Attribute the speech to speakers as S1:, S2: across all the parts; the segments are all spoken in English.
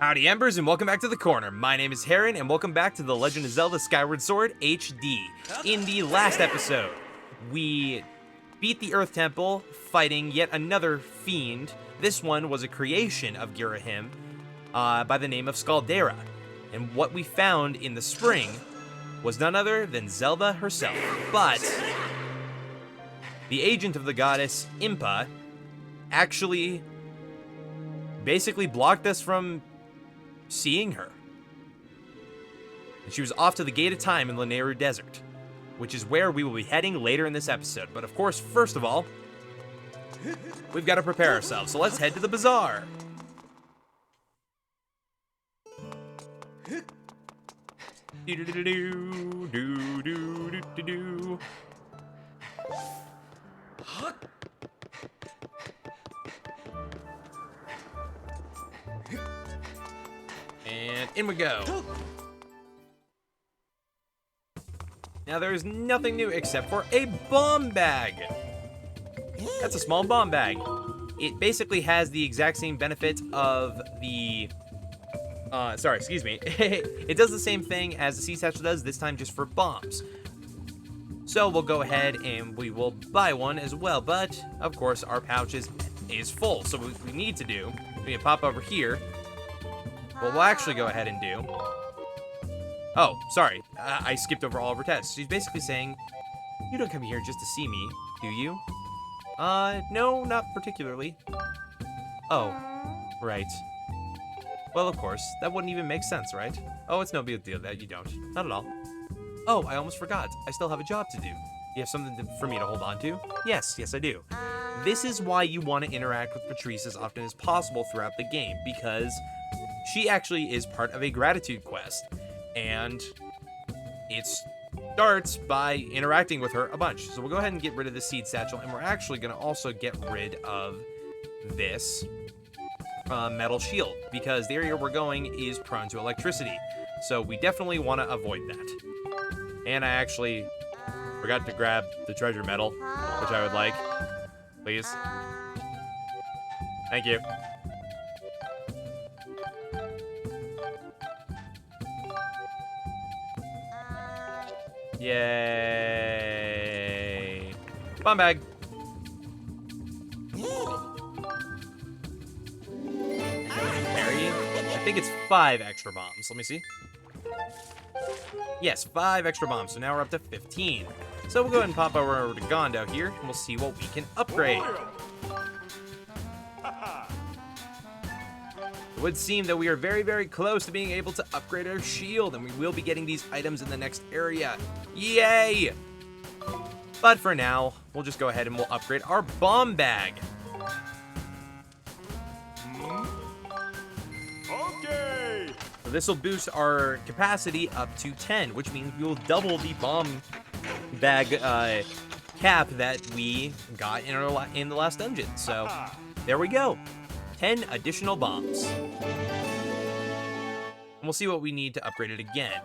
S1: Howdy Embers and welcome back to the corner. My name is Heron and welcome back to The Legend of Zelda Skyward Sword HD. In the last episode, we beat the Earth Temple fighting yet another fiend. This one was a creation of Girahim by the name of Scaldera. And what we found in the spring was none other than Zelda herself. But the agent of the goddess, Impa, actually basically blocked us from seeing her. And she was off to the Gate of Time in Lanayru Desert, which is where we will be heading later in this episode. But of course, first of all, we've got to prepare ourselves. So let's head to the bazaar. And in we go. Now there's nothing new except for a bomb bag. That's a small bomb bag. It basically has the exact same benefit of the... It does the same thing as the Sea Satchel does, this time just for bombs. So we'll go ahead and we will buy one as well, but of course our pouch is full. So what we need to do, we can pop over here. What we'll actually go ahead and do... Oh, sorry. I skipped over all of her tests. She's basically saying, you don't come here just to see me, do you? No, not particularly. Oh, right. Well, of course. That wouldn't even make sense, right? Oh, it's no big deal that you don't. Not at all. Oh, I almost forgot. I still have a job to do. You have something for me to hold on to? Yes, I do. This is why you want to interact with Patrice as often as possible throughout the game, because she actually is part of a gratitude quest, and it starts by interacting with her a bunch. So we'll go ahead and get rid of the seed satchel, and we're actually going to also get rid of this metal shield, because the area we're going is prone to electricity. So we definitely want to avoid that. And I actually forgot to grab the treasure medal, which I would like. Please. Thank you. Yay! Bomb bag. I think it's 5 extra bombs. Let me see. Yes, 5 extra bombs. So now we're up to 15. So we'll go ahead and pop over to Gondo here, and we'll see what we can upgrade. It would seem that we are very, very close to being able to upgrade our shield, and we will be getting these items in the next area. Yay! But for now, we'll just go ahead and we'll upgrade our bomb bag.
S2: Okay.
S1: So this will boost our capacity up to 10, which means we will double the bomb bag cap that we got in the last dungeon. So there we go. 10 additional bombs. And we'll see what we need to upgrade it again.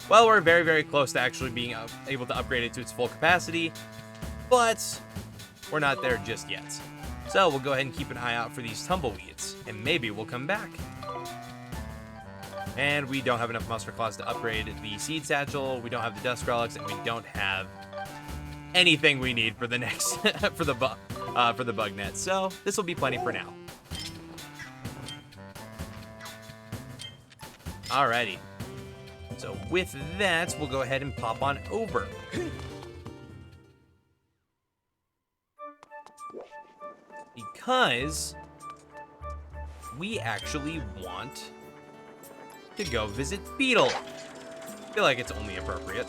S1: Well, we're very, very close to actually being able to upgrade it to its full capacity, but we're not there just yet. So we'll go ahead and keep an eye out for these tumbleweeds, and maybe we'll come back. And we don't have enough Muster Claws to upgrade the Seed Satchel, we don't have the Dust Relics, and we don't have anything we need for the next, for the bug net. So this will be plenty for now. Alrighty. So with that, we'll go ahead and pop on over. Because we actually want to go visit Beetle. I feel like it's only appropriate.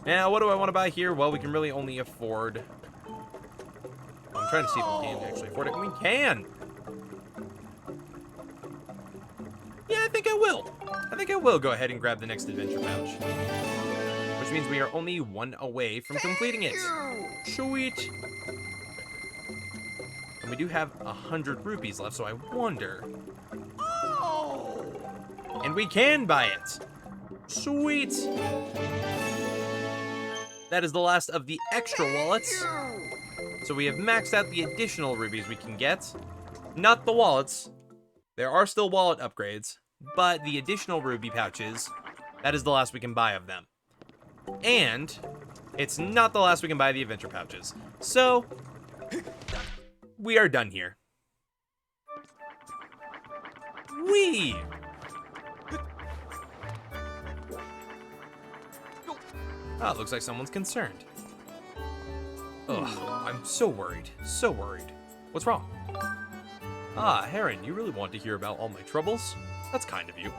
S1: Now, what do I want to buy here? Well, we can really only afford... I'm trying to see if we can actually afford it. We can! Yeah, I think I will. I think I will go ahead and grab the next adventure pouch. Which means we are only one away from completing it. Sweet. And we do have 100 rupees left, so I wonder. Oh! And we can buy it. Sweet. That is the last of the extra wallets. So we have maxed out the additional rubies we can get. Not the wallets. There are still wallet upgrades, but the additional ruby pouches, that is the last we can buy of them. And it's not the last we can buy the adventure pouches. So we are done here. Whee! Oh, it looks like someone's concerned. Ugh, I'm so worried. So worried. What's wrong? Ah, Heron, you really want to hear about all my troubles? That's kind of you.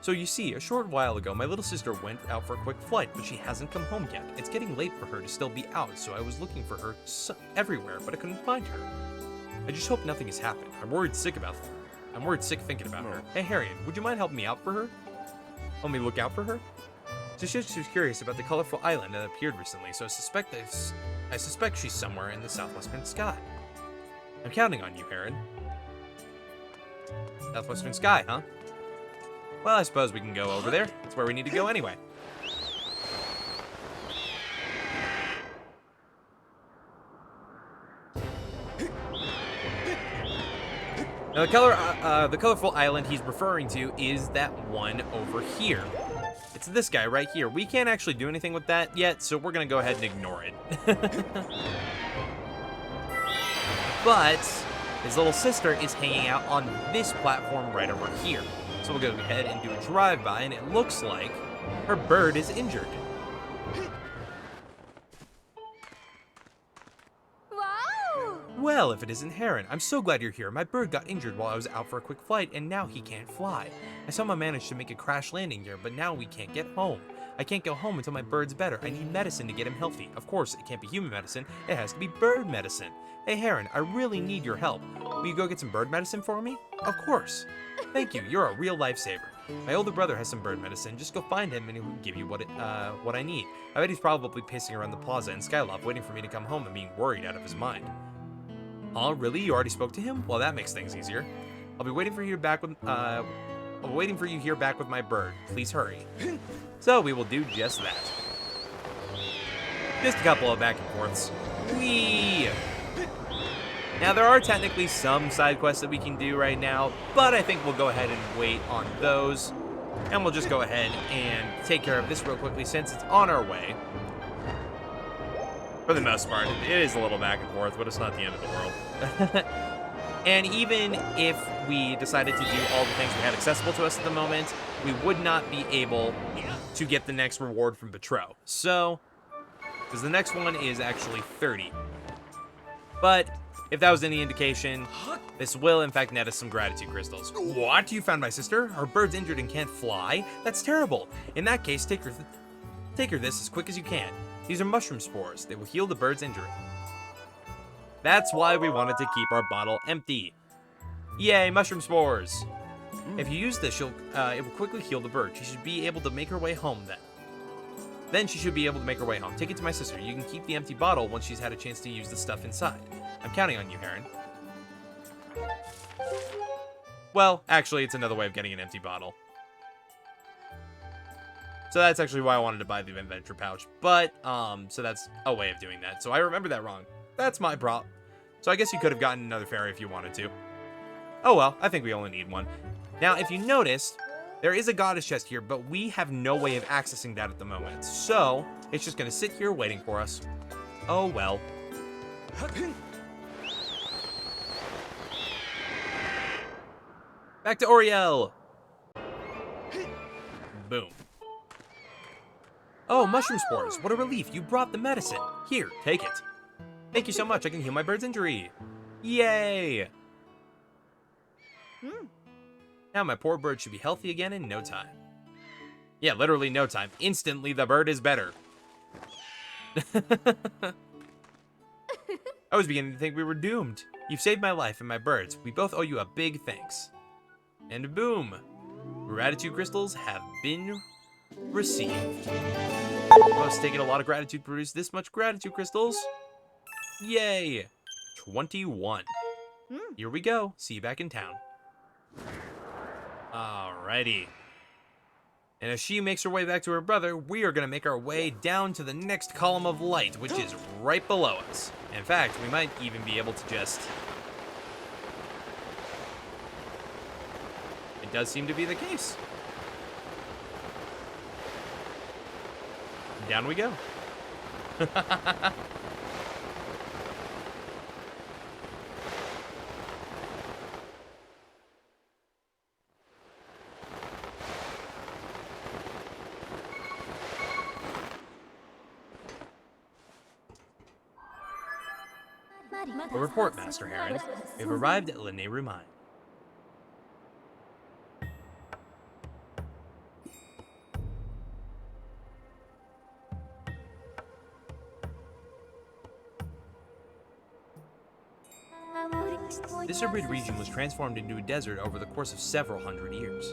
S1: So you see, a short while ago, my little sister went out for a quick flight, but she hasn't come home yet. It's getting late for her to still be out, so I was looking for her everywhere, but I couldn't find her. I just hope nothing has happened. I'm worried sick thinking about her. Hey, Heron, would you mind helping me out for her? Help me look out for her? She was curious about the colorful island that appeared recently, so I suspect she's somewhere in the southwestern sky. I'm counting on you, Heron. Southwestern sky, huh? Well, I suppose we can go over there. That's where we need to go anyway. Now, the colorful island he's referring to is that one over here. It's this guy right here. We can't actually do anything with that yet, so we're gonna go ahead and ignore it. But his little sister is hanging out on this platform right over here. So we'll go ahead and do a drive-by, and it looks like her bird is injured.
S2: Wow!
S1: Well, if it isn't Heron, I'm so glad you're here. My bird got injured while I was out for a quick flight, and now he can't fly. I somehow managed to make a crash landing here, but now we can't get home. I can't go home until my bird's better. I need medicine to get him healthy. Of course, it can't be human medicine. It has to be bird medicine. Hey, Heron, I really need your help. Will you go get some bird medicine for me? Of course. Thank you. You're a real lifesaver. My older brother has some bird medicine. Just go find him and he'll give you what I need. I bet he's probably pacing around the plaza in Skyloft waiting for me to come home and being worried out of his mind. Oh, really? You already spoke to him? Well, that makes things easier. I'll be waiting for you back with here back with my bird. Please hurry. So we will do just that. Just a couple of back and forths. Whee! Now, there are technically some side quests that we can do right now, but I think we'll go ahead and wait on those. And we'll just go ahead and take care of this real quickly since it's on our way. For the most part, it is a little back and forth, but it's not the end of the world. And even if we decided to do all the things we had accessible to us at the moment, we would not be able to get the next reward from Betrow. So, because the next one is actually 30. But if that was any indication, this will in fact net us some gratitude crystals. What? You found my sister? Her bird's injured and can't fly? That's terrible. In that case, take her this as quick as you can. These are mushroom spores. They will heal the bird's injury. That's why we wanted to keep our bottle empty. Yay, mushroom spores. If you use this, it will quickly heal the bird. She should be able to make her way home then. Then she should be able to make her way home. Take it to my sister. You can keep the empty bottle once she's had a chance to use the stuff inside. I'm counting on you, Heron. Well, actually, it's another way of getting an empty bottle. So that's actually why I wanted to buy the adventure pouch. But, so that's a way of doing that. So I remember that wrong. That's my prop. So I guess you could have gotten another fairy if you wanted to. Oh well, I think we only need one. Now, if you noticed, there is a goddess chest here, but we have no way of accessing that at the moment. So, it's just going to sit here waiting for us. Oh well. Back to Oriel. Boom. Oh, mushroom spores. What a relief. You brought the medicine. Here, take it. Thank you so much. I can heal my bird's injury. Yay. Now my poor bird should be healthy again in no time. Yeah, literally no time. Instantly, the bird is better. I was beginning to think we were doomed. You've saved my life and my birds. We both owe you a big thanks. And boom. Gratitude crystals have been received. It must take a lot of gratitude to produce this much gratitude crystals. Yay! 21. Here we go. See you back in town. Alrighty. And as she makes her way back to her brother, we are going to make our way down to the next column of light, which is right below us. In fact, we might even be able to just... It does seem to be the case. Down we go. A report, Master Heron. We've arrived at Lanayru Mine. This arid region was transformed into a desert over the course of several hundred years.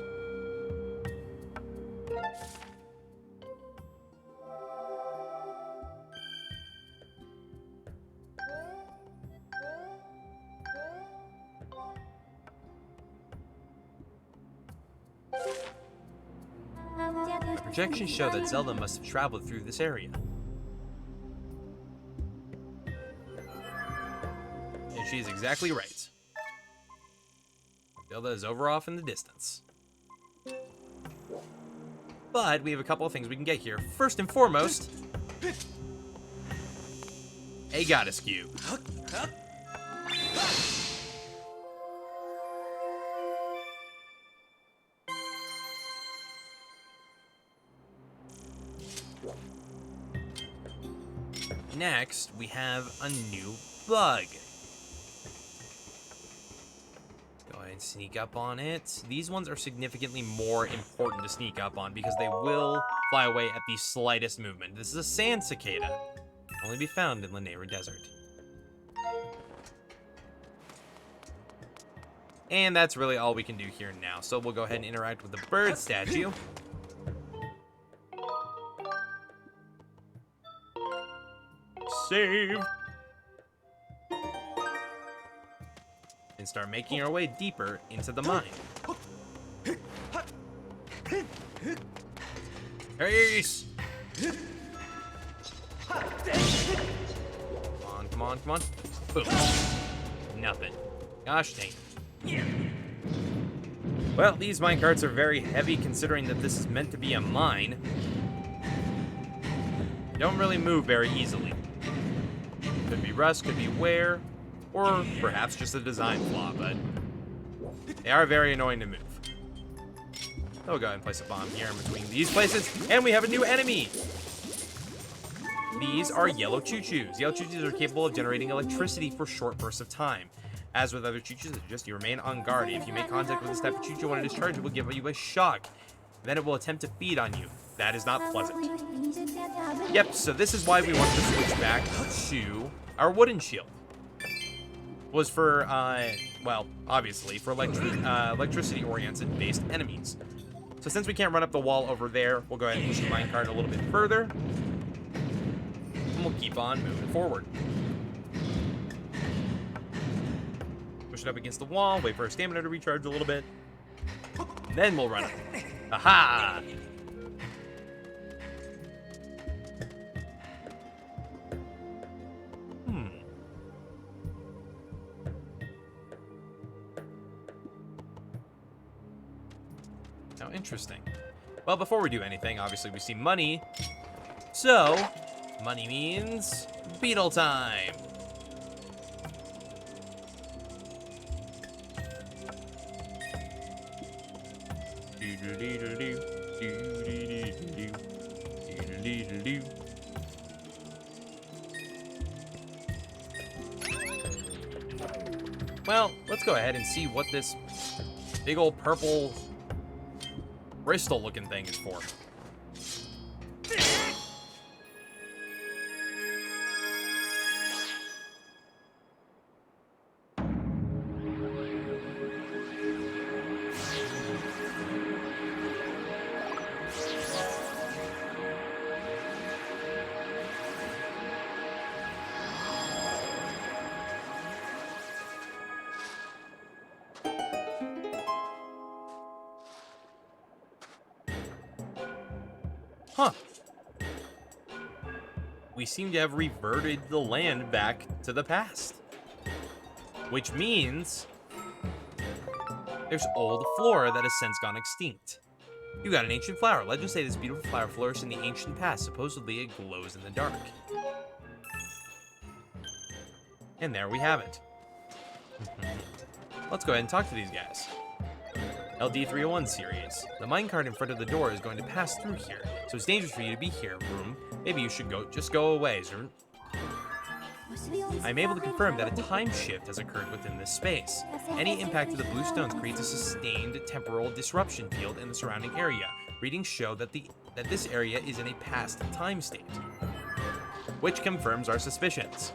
S1: Projections show that Zelda must have traveled through this area. And she's exactly right. Zelda is over off in the distance. But we have a couple of things we can get here. First and foremost, a goddess cube. Next, we have a new bug. Go ahead and sneak up on it. These ones are significantly more important to sneak up on because they will fly away at the slightest movement. This is a sand cicada. Only be found in Lanayru Desert. And that's really all we can do here now. So we'll go ahead and interact with the bird statue. Save! And start making our way deeper into the mine. Ace! Come on, come on. Boom. Nothing. Gosh dang it. Well, these minecarts are very heavy considering that this is meant to be a mine. They don't really move very easily. Could be rust, could be wear, or perhaps just a design flaw, but they are very annoying to move. I'll go ahead and place a bomb here in between these places, and we have a new enemy! These are yellow choo-choos. Yellow choo-choos are capable of generating electricity for short bursts of time. As with other choo-choos, you remain on guard. If you make contact with this type of choo-choo when it is charged, it will give you a shock. Then it will attempt to feed on you. That is not pleasant. Yep, so this is why we want to switch back to our wooden shield. Was for, well, obviously, for electricity-oriented based enemies. So since we can't run up the wall over there, we'll go ahead and push the minecart a little bit further. And we'll keep on moving forward. Push it up against the wall, wait for our stamina to recharge a little bit. Then we'll run up. Aha! Now, interesting. Well, before we do anything, obviously we see money. So, money means beetle time. Well, let's go ahead and see what this big old purple crystal looking thing is for. Huh. We seem to have reverted the land back to the past. Which means there's old flora that has since gone extinct. You got an ancient flower. Legends say this beautiful flower flourished in the ancient past. Supposedly it glows in the dark. And there we have it. Let's go ahead and talk to these guys. LD301 series. The minecart in front of the door is going to pass through here, so it's dangerous for you to be here, room. Maybe you should just go away, Zern. I'm able to confirm that a time shift has occurred within this space. Any impact to the blue stones creates a sustained temporal disruption field in the surrounding area. Readings show that this area is in a past time state, which confirms our suspicions.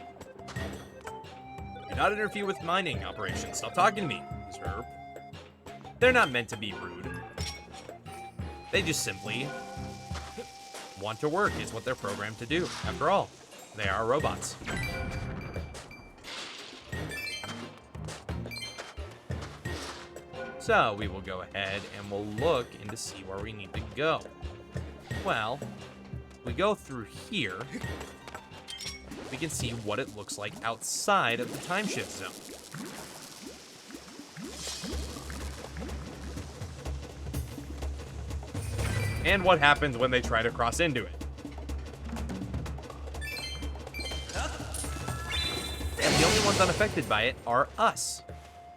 S1: Do not interfere with mining operations. Stop talking to me, sir. They're not meant to be rude. They just simply want to work, is what they're programmed to do. After all, they are robots. So we will go ahead and we'll look and to see where we need to go. Well, we go through here. We can see what it looks like outside of the time shift zone. And what happens when they try to cross into it. And the only ones unaffected by it are us,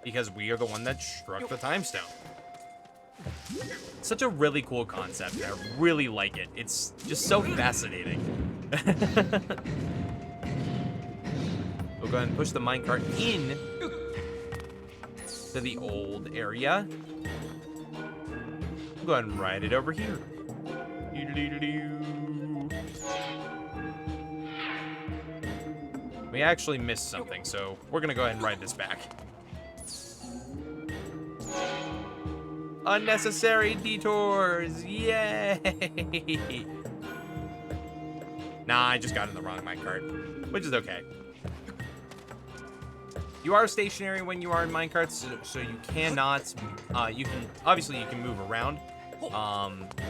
S1: because we are the one that struck the time stone. Such a really cool concept, and I really like it. It's just so fascinating. We'll go ahead and push the minecart in to the old area. We'll go ahead and ride it over here. We actually missed something, so we're gonna go ahead and ride this back. Unnecessary detours! Yay! Nah, I just got in the wrong minecart, which is okay. You are stationary when you are in minecarts, so you cannot, you can move around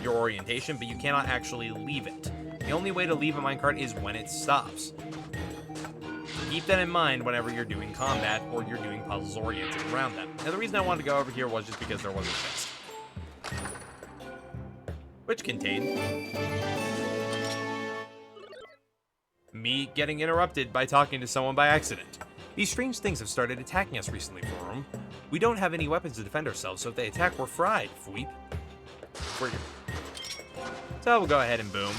S1: your orientation, but you cannot actually leave it. The only way to leave a minecart is when it stops. Keep that in mind whenever you're doing combat or you're doing puzzles oriented around them. Now, the reason I wanted to go over here was just because there was a chest, which contained me getting interrupted by talking to someone by accident. These strange things have started attacking us recently, Forum. We don't have any weapons to defend ourselves, so if they attack, we're fried, Fweep. So we'll go ahead and boom.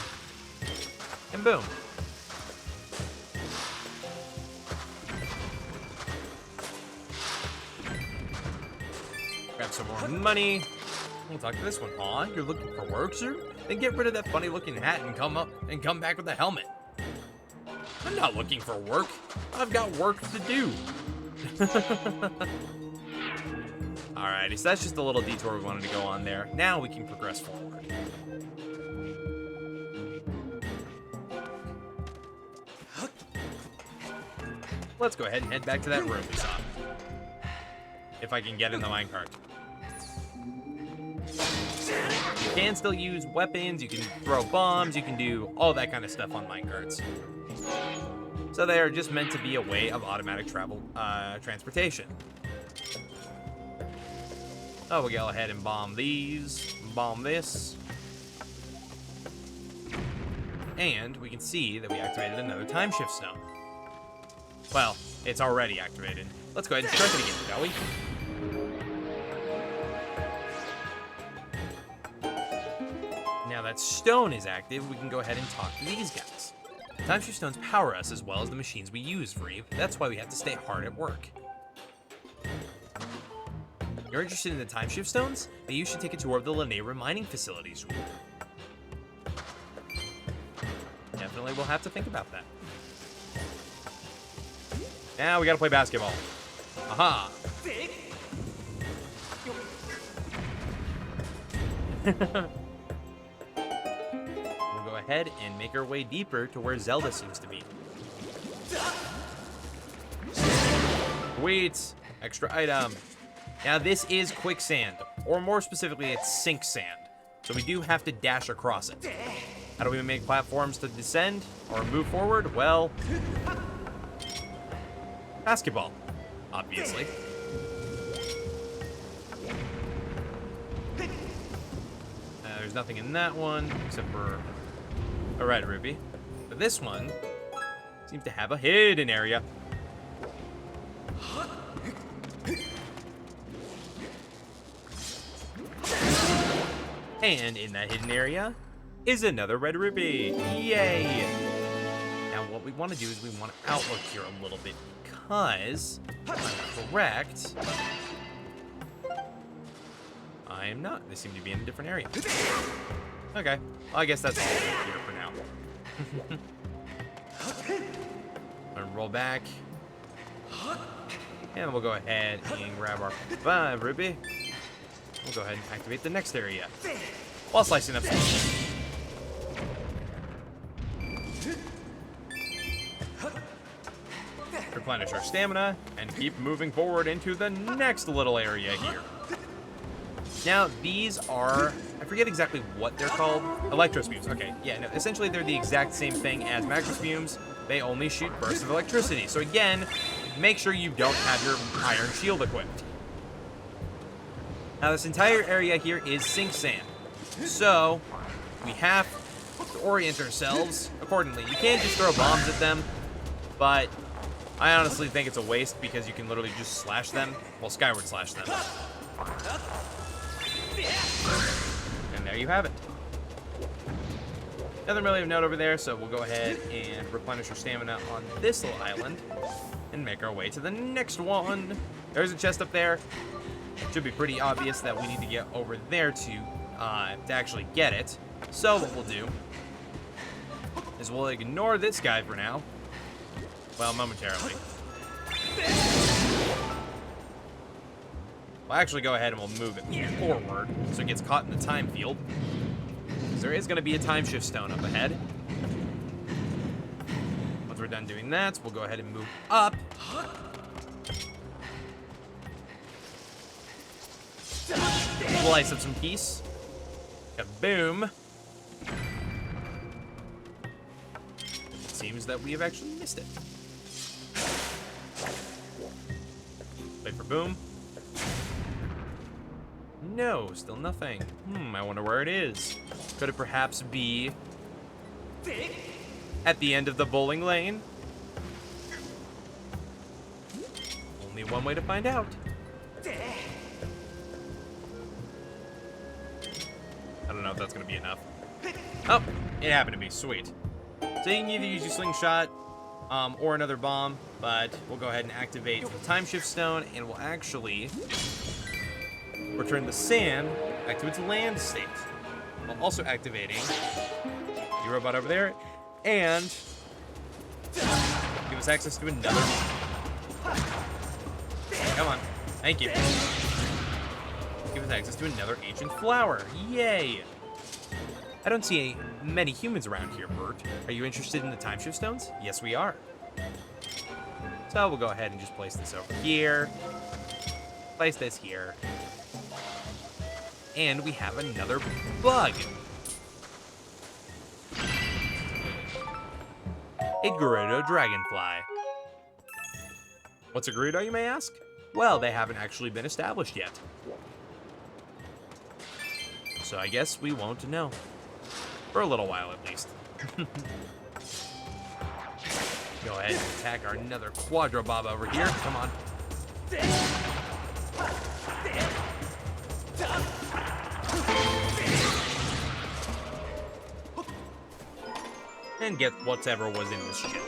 S1: And boom. Grab some more money. We'll talk to this one. Aw, you're looking for work, sir? Then get rid of that funny looking hat and come back with a helmet. I'm not looking for work. I've got work to do. Alrighty, so that's just a little detour we wanted to go on there. Now we can progress forward. Let's go ahead and head back to that room we saw. If I can get in the minecart. You can still use weapons, you can throw bombs, you can do all that kind of stuff on minecarts. So they are just meant to be a way of automatic travel, transportation. Oh, we'll go ahead and bomb these, bomb this. And we can see that we activated another time shift stone. Well, it's already activated. Let's go ahead and strike it again, shall we? Now that stone is active, we can go ahead and talk to these guys. Time shift stones power us as well as the machines we use, Vreeve. That's why we have to stay hard at work. You're interested in the time shift stones? Then you should take a tour of the Lanayru mining facilities. Definitely we'll have to think about that. Now we gotta play basketball. Aha! We'll go ahead and make our way deeper to where Zelda seems to be. Sweet! Extra item. Now this is quicksand, or more specifically, it's sink sand. So we do have to dash across it. How do we make platforms to descend or move forward? Well, basketball, obviously. There's nothing in that one except for a red rupee. But this one seems to have a hidden area. And in that hidden area is another red rupee. Yay! Now what we want to do is we want to outlook here a little bit because, if I'm correct, I am not. They seem to be in a different area. Okay. Well, I guess that's all here for now. I'm gonna roll back. And we'll go ahead and grab our 5 rupee. We'll go ahead and activate the next area while slicing up some. Replenish our stamina and keep moving forward into the next little area here. Now, these are, I forget exactly what they're called. Electro spumes. Okay, yeah, no, essentially they're the exact same thing as magma spumes. They only shoot bursts of electricity. So again, make sure you don't have your iron shield equipped. Now, this entire area here is sink sand. So, we have to orient ourselves accordingly. You can't just throw bombs at them, but I honestly think it's a waste because you can literally just slash them. Well, Skyward slash them. And there you have it. Nothing really of note over there, so we'll go ahead and replenish our stamina on this little island and make our way to the next one. There's a chest up there. It should be pretty obvious that we need to get over there to actually get it. So what we'll do is we'll ignore this guy for now. Well, momentarily. We'll actually go ahead and we'll move it forward so it gets caught in the time field. Because there is going to be a time shift stone up ahead. Once we're done doing that, we'll go ahead and move up. Slice up some peace. Kaboom. It seems that we have actually missed it. Wait for boom. No, still nothing. I wonder where it is. Could it perhaps be at the end of the bowling lane? Only one way to find out. I don't know if that's going to be enough. Oh, it happened to be. Sweet. So you can either use your slingshot or another bomb, but we'll go ahead and activate the time shift stone, and we'll actually return the sand back to its land state, while also activating the robot over there, and give us access to another. Come on. Thank you. Give us access to another ancient flower. Yay! I don't see many humans around here, Bert. Are you interested in the time shift stones? Yes, we are. So we'll go ahead and just place this over here. Place this here. And we have another bug. A Gerudo dragonfly. What's a Gerudo, you may ask? Well, they haven't actually been established yet. So I guess we won't know. For a little while, at least. Go ahead and attack our another Quadro Bob over here. Come on. And get whatever was in this ship.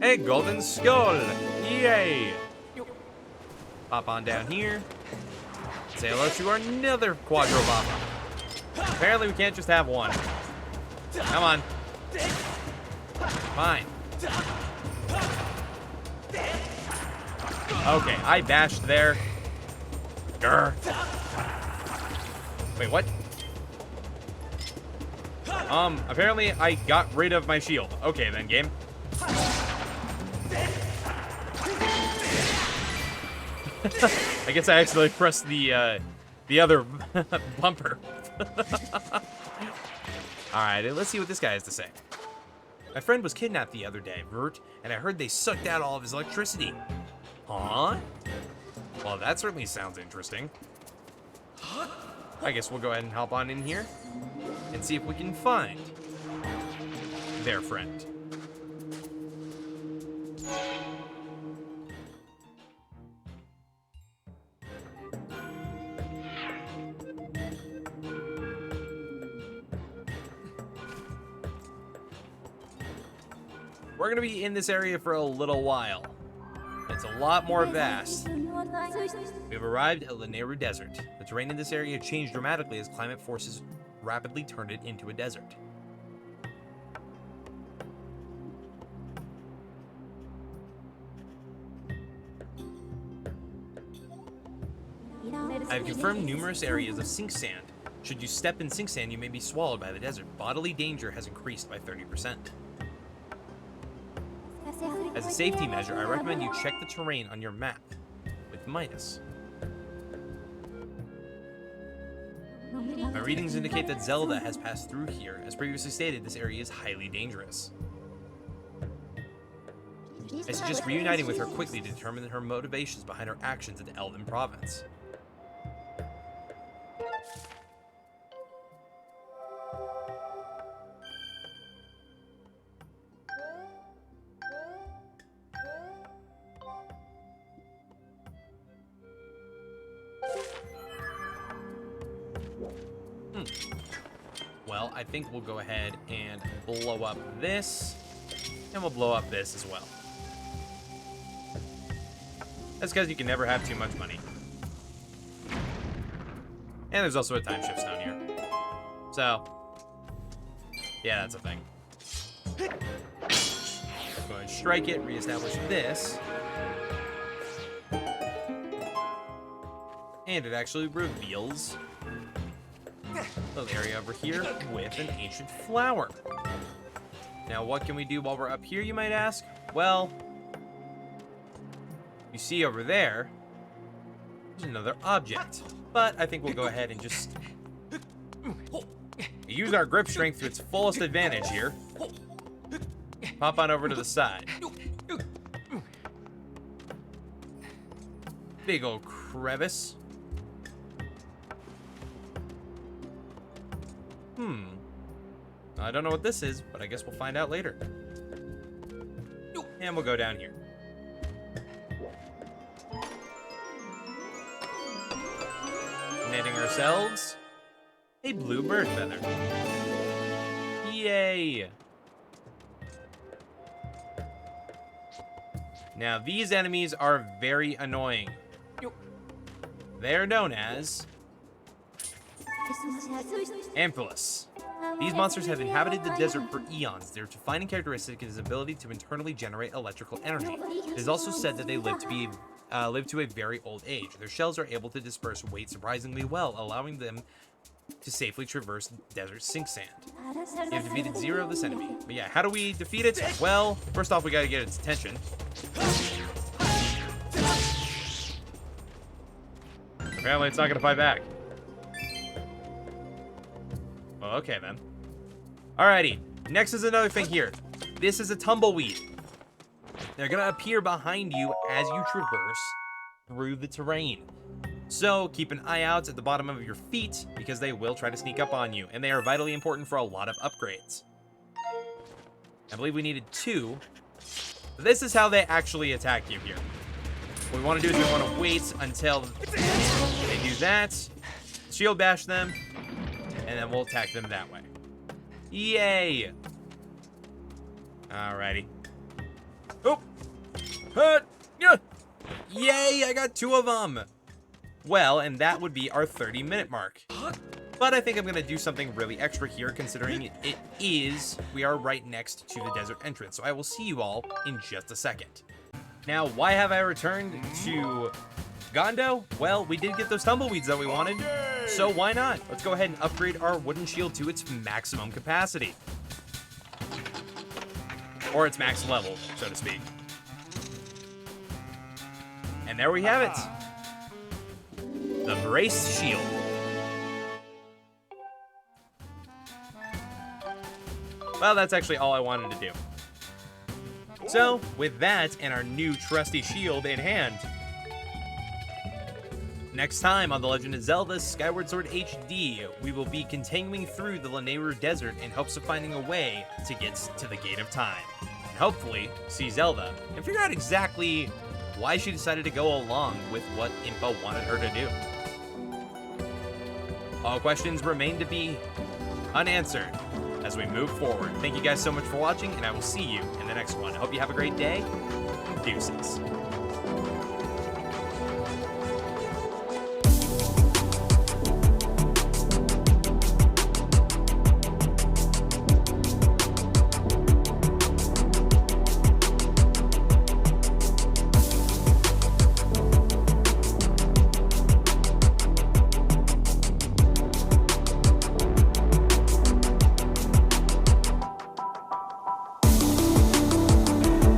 S1: A golden skull! Yay! Pop on down here. Say hello to our another Quadro Baba. Apparently we can't just have one. Come on. Fine. Okay, I bashed there. Grr. Wait, what? Apparently I got rid of my shield. Okay then, game. I guess I accidentally pressed the other bumper Alright, let's see what this guy has to say. My friend was kidnapped the other day, Vert, and I heard they sucked out all of his electricity. Huh? Well, that certainly sounds interesting. I guess we'll go ahead and hop on in here and see if we can find their friend. We're going to be in this area for a little while. It's a lot more vast. We've arrived at Lanayru Desert. The terrain in this area changed dramatically as climate forces rapidly turned it into a desert. I have confirmed numerous areas of sink sand. Should you step in sink sand, you may be swallowed by the desert. Bodily danger has increased by 30%. As a safety measure, I recommend you check the terrain on your map with Midas. My readings indicate that Zelda has passed through here. As previously stated, this area is highly dangerous. I suggest reuniting with her quickly to determine her motivations behind her actions in the Elven Province. Well, I think we'll go ahead and blow up this, and we'll blow up this as well. That's because you can never have too much money. And there's also a time shift stone here. So, yeah, that's a thing. Go ahead and strike it, reestablish this. And it actually reveals a little area over here with an ancient flower. Now, what can we do while we're up here, you might ask? Well, you see over there, there's another object. But I think we'll go ahead and just use our grip strength to its fullest advantage here. Pop on over to the side. Big old crevice. I don't know what this is, but I guess we'll find out later. And we'll go down here. Netting ourselves a blue bird feather. Yay! Now, these enemies are very annoying. They're known as Amphilis. These monsters have inhabited the desert for eons. Their defining characteristic is his ability to internally generate electrical energy. It is also said that they live to a very old age. Their shells are able to disperse weight surprisingly well, allowing them to safely traverse desert sink sand. You have defeated 0 of this enemy. But yeah, how do we defeat it? Well, first off, we gotta get its attention. Apparently, it's not gonna fight back. Well, okay then. Alrighty, next is another thing here. This is a tumbleweed. They're gonna appear behind you as you traverse through the terrain. So keep an eye out at the bottom of your feet because they will try to sneak up on you, and they are vitally important for a lot of upgrades. I believe we needed 2. This is how they actually attack you here. What we want to do is we want to wait until they do that, shield bash them, and then we'll attack them that way. Yay! Alrighty. Oh! Yeah! Yay! I got 2 of them! Well, and that would be our 30-minute mark. But I think I'm going to do something really extra here, considering we are right next to the desert entrance. So I will see you all in just a second. Now, why have I returned to Gondo? Well, we did get those tumbleweeds that we wanted, so why not? Let's go ahead and upgrade our wooden shield to its maximum capacity. Or its max level, so to speak. And there we have it. The braced shield. Well, that's actually all I wanted to do. So, with that and our new trusty shield in hand, next time on The Legend of Zelda Skyward Sword HD, we will be continuing through the Lanayru Desert in hopes of finding a way to get to the Gate of Time. And hopefully, see Zelda and figure out exactly why she decided to go along with what Impa wanted her to do. All questions remain to be unanswered as we move forward. Thank you guys so much for watching, and I will see you in the next one. I hope you have a great day. Deuces.